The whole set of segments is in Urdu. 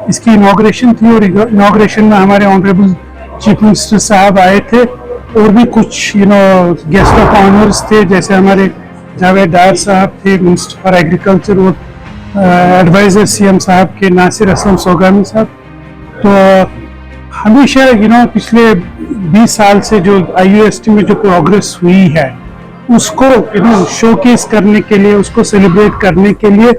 اس کی انوگریشن تھی اور انوگریشن میں ہمارے آنریبل چیف منسٹر صاحب آئے تھے اور بھی کچھ گیسٹ آف آنرز تھے، جیسے ہمارے جاوید ڈار صاحب تھے منسٹر فار ایگریکلچر، اور ایڈوائزر سی ایم صاحب کے ناصر اسلم سوگامی صاحب۔ تو ہمیشہ پچھلے 20 سال سے جو IUST میں جو پروگرس ہوئی ہے اس کو شو کیس کرنے کے لیے، اس کو سیلیبریٹ کرنے کے لیے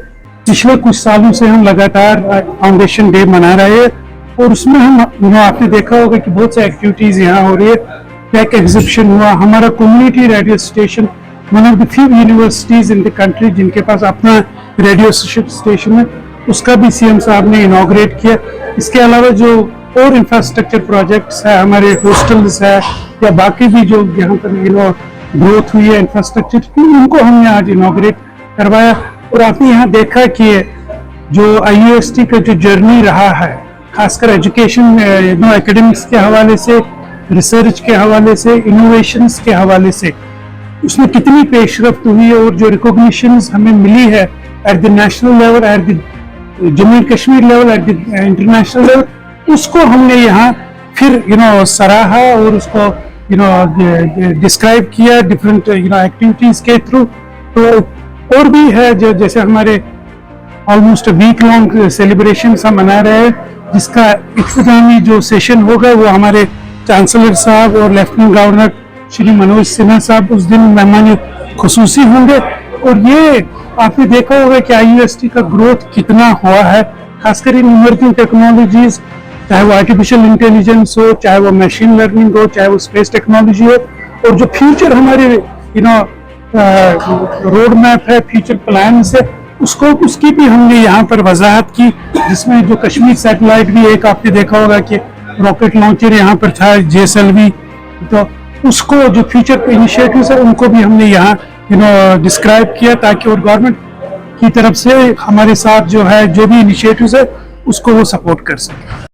پچھلے کچھ سالوں سے ہم لگاتار فاؤنڈیشن ڈے منا رہے ہیں، اور اس میں ہم آپ نے دیکھا ہوگا کہ بہت سے ایکٹیویٹیز یہاں ہو رہی ہے۔ ایک ایگزیبیشن ہوا، ہمارا community radio station one of the few universities in the country جن کے پاس اپنا ریڈیو اسٹیشن ہے، اس کا بھی CM صاحب نے انوگریٹ کیا۔ اس کے علاوہ جو اور انفراسٹرکچر پروجیکٹس ہے، ہمارے ہاسٹلز ہے یا باقی بھی جو یہاں پر گروتھ ہوئی ہے انفراسٹرکچر کی، ان کو ہم نے آج انوگریٹ کروایا۔ اور آپ نے یہاں دیکھا کہ جو IUST کا جو جرنی رہا ہے، خاص کر ایجوکیشن اکیڈمکس کے حوالے سے، ریسرچ کے حوالے سے، انوویشنز کے حوالے سے، اس میں کتنی پیش رفت ہوئی ہے، اور جو ریکوگنیشنز ہمیں ملی ہے at the national level, at the Jammu and Kashmir level, at the international level, اس کو ہم نے یہاں پھر سراہا اور اس کو ڈسکرائب کیا ڈفرینٹ ایکٹیویٹیز کے تھرو۔ تو اور بھی ہے جو جیسے ہمارے آلموسٹ ویک لانگ سیلیبریشنز ہم منا رہے ہیں، جس کا اختتامی جو سیشن ہوگا وہ ہمارے چانسلر صاحب اور لیفٹیننٹ گورنر شری منوج سنہا صاحب اس دن مہمان خصوصی ہوں گے۔ اور یہ آپ نے دیکھا ہوگا کہ IUST کا گروتھ کتنا ہوا ہے، خاص کر ان ایمرجنگ ٹیکنالوجیز، چاہے وہ آرٹیفیشل انٹیلیجنس ہو، چاہے وہ مشین لرننگ ہو، چاہے وہ اسپیس ٹیکنالوجی ہو، اور جو فیوچر ہمارے روڈ میپ ہے، فیوچر پلانس ہے، اس کی بھی ہم نے یہاں پر وضاحت کی، جس میں جو کشمیر سیٹلائٹ بھی ایک آپ نے دیکھا ہوگا کہ راکٹ لانچر یہاں پر تھا JSLV، تو اس کو جو فیوچر انیشیٹوز ہیں ان کو بھی ہم نے یہاں ڈسکرائب کیا، تاکہ اور گورنمنٹ کی طرف سے ہمارے ساتھ جو ہے جو بھی انیشیٹوز ہے اس کو وہ سپورٹ کر سکے۔